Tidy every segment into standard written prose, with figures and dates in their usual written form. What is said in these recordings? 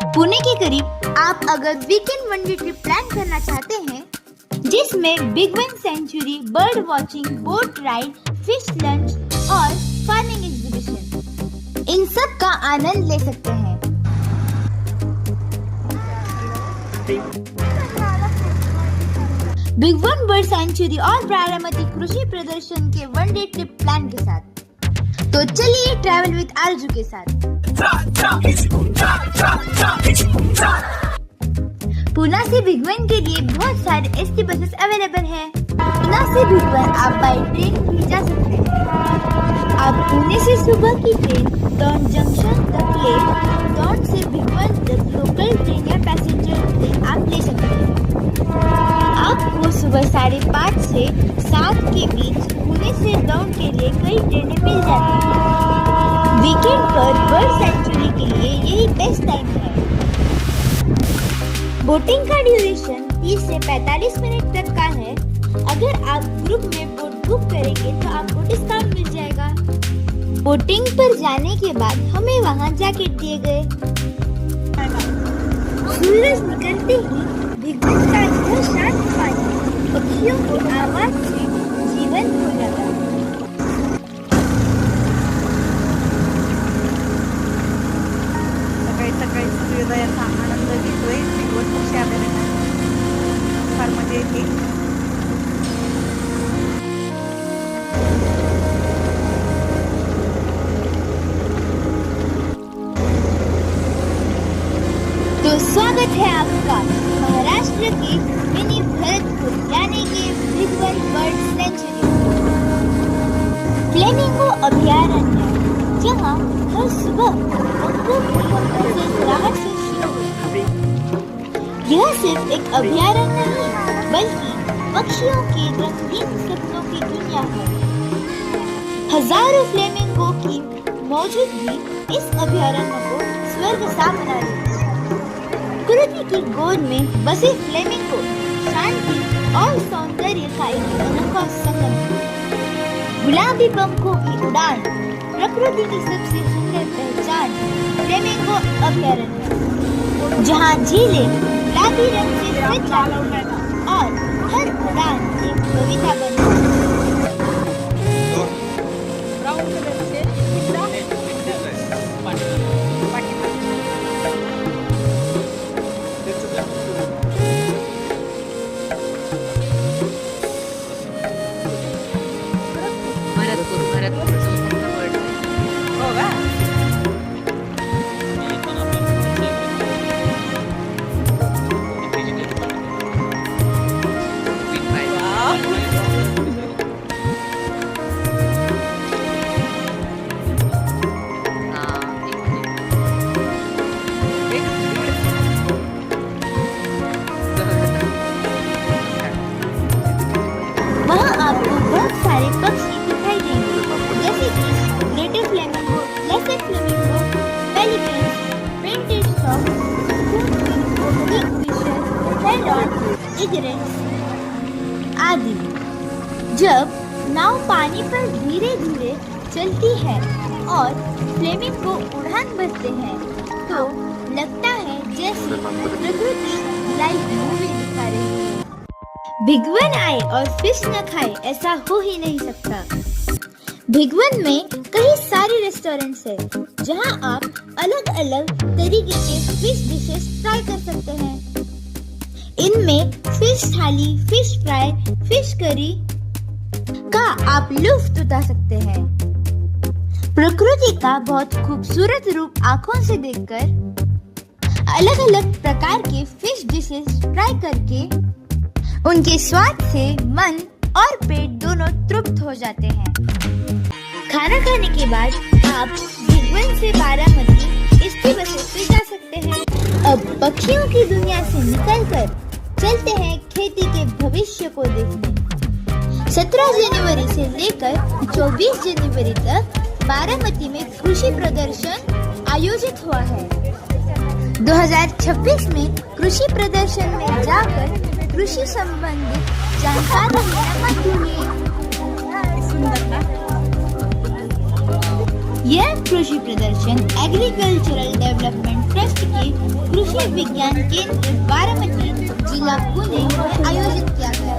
पुणे के करीब आप अगर weekend one day trip plan करना चाहते हैं जिसमें Bhigwan sanctuary, bird watching, boat ride, fish lunch और फार्मिंग एग्जीबिशन, इन सब का आनंद ले सकते हैं। बिग वन बर्ड सेंचुरी और बारामती कृषि प्रदर्शन के वन डे ट्रिप प्लान के साथ। तो चलिए ट्रैवल विद आरजू के साथ। पूना से बिग वन के लिए बहुत सारे एसटी बसेस अवेलेबल हैं। पूना से बिग वन आप बाय ट्रेन भी जा सकते हैं। आप पुणे से सुबह की ट्रेन दौंड जंक्शन तक ले, दौंड से बिग वन तक लोकल ट्रेन या पैसेंजर ट्रेन आप ले सकते हैं। आपको सुबह 5:30 से 7 के बीच पुणे से दौंड के लिए कई ट्रेनें मिल जाती हैं। वीकेंड पर बर्ड सेंचुरी के लिए यही बेस्ट टाइम है। बोटिंग का ड्यूरेशन 30 से 45 मिनट तक का है। अगर आप ग्रुप में बोट बुक करेंगे तो आपको डिस्काउंट मिल जाएगा। बोटिंग पर जाने के बाद हमें वहां जैकेट दिए गए। सूरज निकलते ही बिग वन का यह शांत पानी पक्षियों की आवाज से जीवंत हो जाता है। सकाळी सूर्योदयाचा आनंद घेतोय बिग वन पक्षी आलेले फार मजा येते। तो स्वागत है आपका महाराष्ट्र के मिनी भरतपुर यानी कि big one bird sanctuary flamingo अभयारण्य, जहाँ हर सुबह पंखों की गड़गड़ाहट से शुरू होती है। यह सिर्फ एक अभयारण्य नहीं बल्कि पक्षियों के रंगीन सपनों की दुनिया है। हजारों फ्लेमिंगो की मौजूदगी इस अभयारण्य को स्वर्ग सा बना देती है। प्रकृति की गोद में बसे फ्लेमिंगो शांति और सौंदर्य का एक अनोखा संगम है। गुलाबी पंखों की उड़ान, प्रकृति की सबसे सुंदर पहचान फ्लेमिंगो अभयारण्य, जहाँ झीलें गुलाबी रंग से सज जाती हैं और हर उड़ान एक कविता बनती है। आदि। जब नाव पानी पर धीरे धीरे चलती है और फ्लेमिंगो उड़ान भरते हैं तो लगता है जैसे प्रकृति लाइव मूवी दिखा रही है। बिग वन आए और फिश न खाए ऐसा हो ही नहीं सकता। बिग वन में कई सारे रेस्टोरेंट्स हैं जहां आप अलग अलग तरीके के फिश डिशेस ट्राई कर सकते हैं। इनमें फिश थाली, फिश फ्राई, फिश करी का आप लुत्फ उठा सकते हैं। प्रकृति का बहुत खूबसूरत रूप आंखों से देखकर अलग अलग प्रकार के फिश डिशेस ट्राई करके उनके स्वाद से मन और पेट दोनों तृप्त हो जाते हैं। खाना खाने के बाद आप बिग वन से बारामती एसटी बसेस से जा सकते हैं। अब पक्षियों की दुनिया से निकलकर चलते हैं खेती के भविष्य को देखने। 17 जनवरी से लेकर 24 जनवरी तक बारामती में कृषि प्रदर्शन आयोजित हुआ है। 2026 में कृषि प्रदर्शन में जाकर कृषि संबंधित जानकारी लेना मत भूलिए। यह कृषि प्रदर्शन एग्रीकल्चरल डेवलपमेंट ट्रस्ट के कृषि विज्ञान केंद्र बारामती, जिला पुणे में आयोजित किया गया।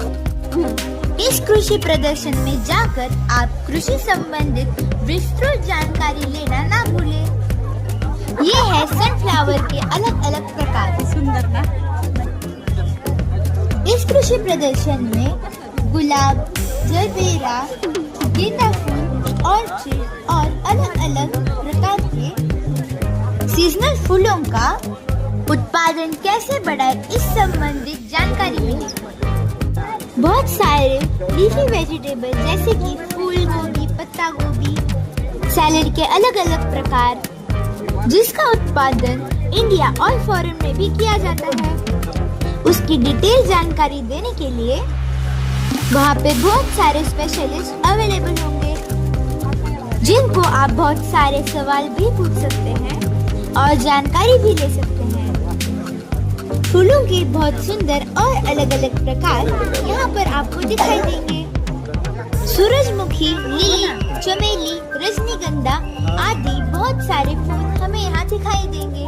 इस कृषि प्रदर्शन में जाकर आप कृषि संबंधित विस्तृत जानकारी लेना ना भूलें। ये है सनफ्लावर के अलग अलग प्रकार। सुंदर ना? इस कृषि प्रदर्शन में गुलाब, जरबेरा, गेंदा फूल, ऑर्चिड और अलग अलग प्रकार के सीजनल फूलों का उत्पादन कैसे बढ़ाए इस संबंधित जानकारी मिलेगी। बहुत सारे लीफी वेजिटेबल जैसे कि फूल गोभी, पत्ता गोभी, सैलेड के अलग अलग प्रकार जिसका उत्पादन इंडिया और फॉरेन में भी किया जाता है, उसकी डिटेल जानकारी देने के लिए वहाँ पे बहुत सारे स्पेशलिस्ट अवेलेबल होंगे जिनको आप बहुत सारे सवाल भी पूछ सकते हैं और जानकारी भी ले सकते हैं। फूलों के बहुत सुंदर और अलग अलग प्रकार यहाँ पर आपको दिखाई देंगे। सूरजमुखी, लिली, चमेली, रजनीगंधा आदि बहुत सारे फूल हमें यहाँ दिखाई देंगे।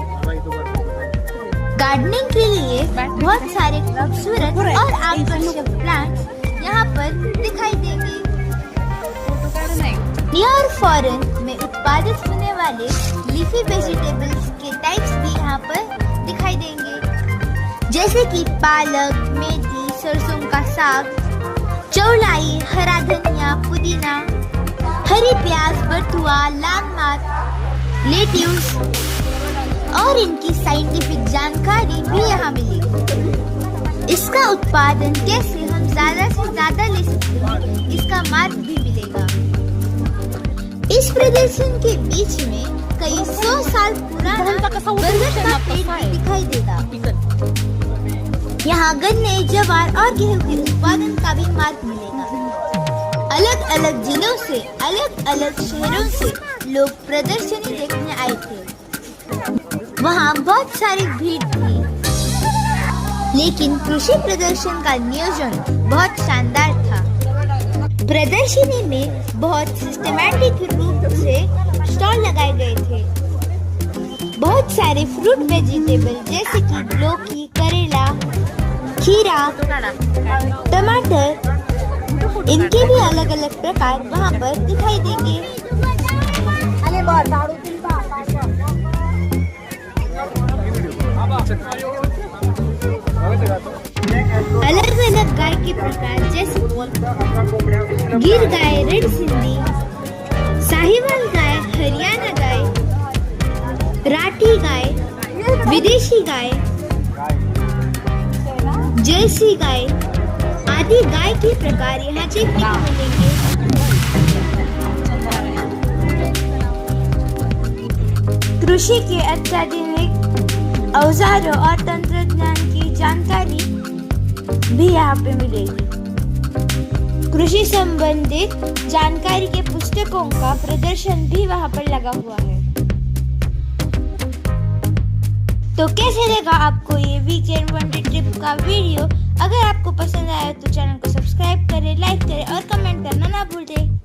गार्डनिंग के लिए बहुत सारे खूबसूरत और आकर्षक प्लांट्स यहाँ पर दिखाई देंगे। इंडिया और फॉरेन में उत्पादित होने वाले लीफी वेजिटेबल्स के टाइप्स भी यहाँ पर दिखाई देंगे, जैसे कि पालक, मेथी, सरसों का साग, चौलाई, हरा धनिया, पुदीना, हरी प्याज, बथुआ, लाल मार्क, लेट्यूस और इनकी साइंटिफिक जानकारी भी यहाँ मिलेगी। इसका उत्पादन कैसे हम ज्यादा से ज्यादा ले सकते हैं, इसका मार्ग भी मिलेगा। इस प्रदर्शन के बीच में कई 100 साल पुराना बरगद का पेड़ भी दिखाई देगा। यहाँ गन्ने, ज्वार और गेहूं के उत्पादन का भी मार्ग मिलेगा। अलग अलग जिलों से, अलग अलग शहरों से लोग प्रदर्शनी देखने आए थे। वहाँ बहुत सारी भीड़ थी, लेकिन कृषि प्रदर्शन का नियोजन बहुत शानदार था। प्रदर्शनी में बहुत सिस्टमैटिक रूप से स्टॉल लगाए गए थे। बहुत सारे फ्रूट वेजिटेबल जैसे कि लौकी, करेला, खीरा, टमाटर, इनके भी अलग अलग प्रकार वहाँ पर दिखाई देंगे। अलग अलग गाय के प्रकार जैसे गिर गाय, रेड सिंधी, साहिवाल गाय, हरियाणा गाय, राठी गाय, विदेशी गाय, जर्सी गाय आदि गाय के प्रकार यहाँ देखने को मिलेंगे। कृषि के अत्याधुनिक औजारों और तंत्रज्ञान की जानकारी भी यहाँ पे मिलेगी। कृषि संबंधित जानकारी के पुस्तकों का प्रदर्शन भी वहाँ पर लगा हुआ है। तो कैसे लगा आपको ये वीकेंड वन डे ट्रिप का वीडियो? अगर आपको पसंद आया तो चैनल को सब्सक्राइब करें, लाइक करें और कमेंट करना ना भूलें।